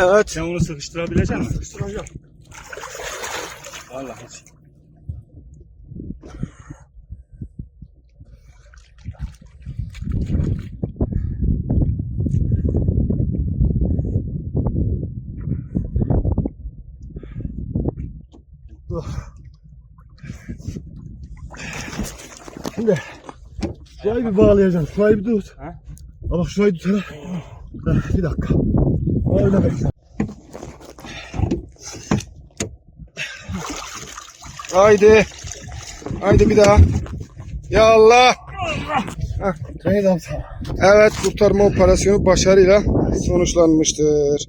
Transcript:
Evet. Sen onu sıkıştırabilecek misin? Sıkıştıracağım. Vallahi hiç. Şimdi şurayı bir bağlayacağım. Şurayı bir tut. Ha? Bak şurayı tut hele. Bir dakika. Öyle bekle. Haydi. Haydi bir daha. Ya Allah. Neydi abi sana? Evet, kurtarma operasyonu başarıyla sonuçlanmıştır.